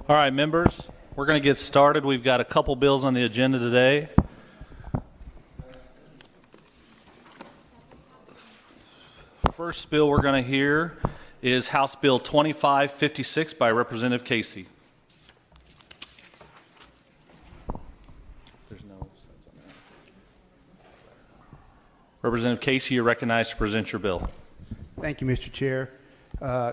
All right, members, we're going to get started. We've got a couple bills on the agenda today. First bill we're going to hear is House Bill 2556 by Representative Casey. There's no sense on that. Representative Casey, you're recognized to present your bill. Thank you, Mr. Chair.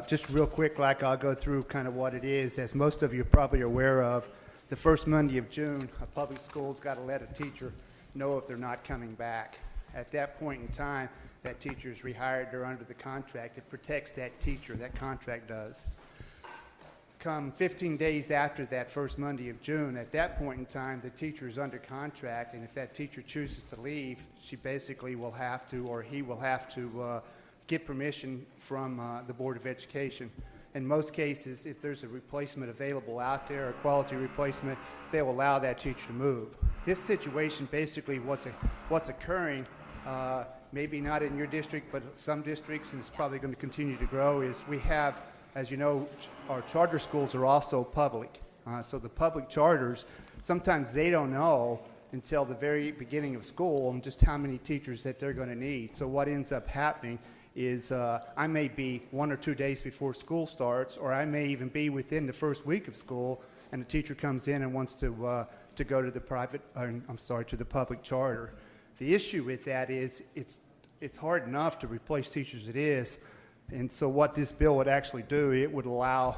Just real quick, I'll go through kind of what it is. As most of you probably are aware of, the first Monday of June, a public school's got to let a teacher know if they're not coming back. At that point in time, that teacher is rehired, they're under the contract. It protects that teacher, that contract does. Come 15 days after that first Monday of June, at that point in time, the teacher is under contract, and if that teacher chooses to leave, she basically will have to, or he will have to, get permission from the Board of Education. In most cases, if there's a replacement available out there, a quality replacement, they'll allow that teacher to move. This situation, basically what's occurring, maybe not in your district, but some districts, and it's probably going to continue to grow, is we have, as you know, our charter schools are also public. So the public charters, sometimes they don't know until the very beginning of school and just how many teachers that they're going to need. So what ends up happening is I may be 1 or 2 days before school starts, or I may even be within the first week of school, and the teacher comes in and wants to go to the to the public charter. The issue with that is it's hard enough to replace teachers as it is, and so what this bill would actually do, it would allow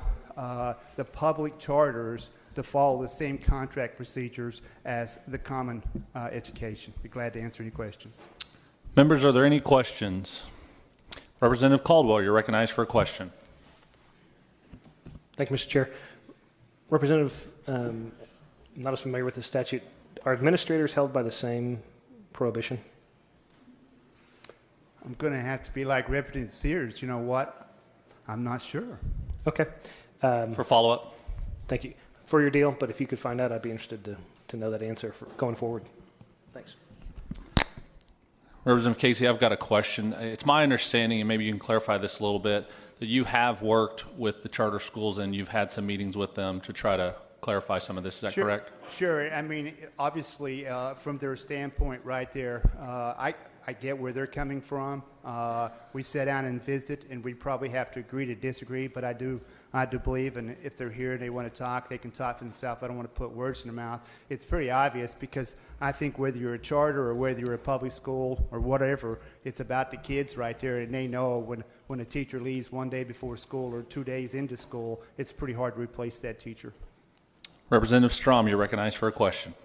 the public charters to follow the same contract procedures as the common education. Be glad to answer any questions. Members, are there any questions? Representative Caldwell, you're recognized for a question. Thank you, Mr. Chair. Representative, I'm not as familiar with the statute. Are administrators held by the same prohibition? I'm going to have to be like Representative Sears. You know what? I'm not sure. Okay. For follow-up? Thank you for your deal, but if you could find out, I'd be interested to know that answer for going forward. Thanks. Representative Casey, I've got a question. It's my understanding, and maybe you can clarify this a little bit, that you have worked with the charter schools and you've had some meetings with them to try to clarify some of this. Is that correct? Sure. I mean, obviously, from their standpoint right there, I get where they're coming from. We sit down and visit, and we probably have to agree to disagree, but I do believe, and if they're here and they want to talk, they can talk for themselves. I don't want to put words in their mouth. It's pretty obvious, because I think whether you're a charter or whether you're a public school or whatever, it's about the kids right there, and they know when a teacher leaves 1 day before school or 2 days into school, it's pretty hard to replace that teacher. Representative Strom, you're recognized for a question.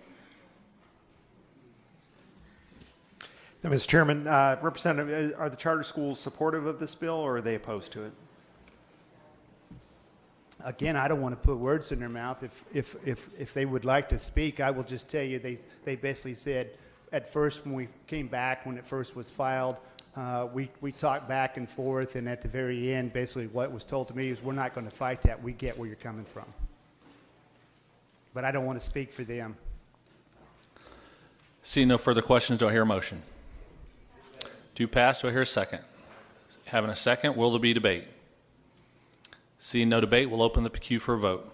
Now, Mr. Chairman, Representative, are the charter schools supportive of this bill, or are they opposed to it? Again, I don't want to put words in their mouth. If they would like to speak, I will just tell you they basically said at first when we came back, when it first was filed, we talked back and forth, and at the very end, basically what was told to me is we're not going to fight that. We get where you're coming from. But I don't want to speak for them. Seeing no further questions, do I hear a motion? Do pass, do I hear a second? Having a second, will there be debate? Seeing no debate, we'll open the queue for a vote.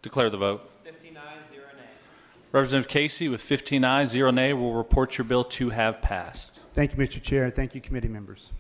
Declare the vote. 59, 0 nay. Representative Casey, with 15 ayes, 0 nay, will report your bill to have passed. Thank you, Mr. Chair. Thank you, committee members.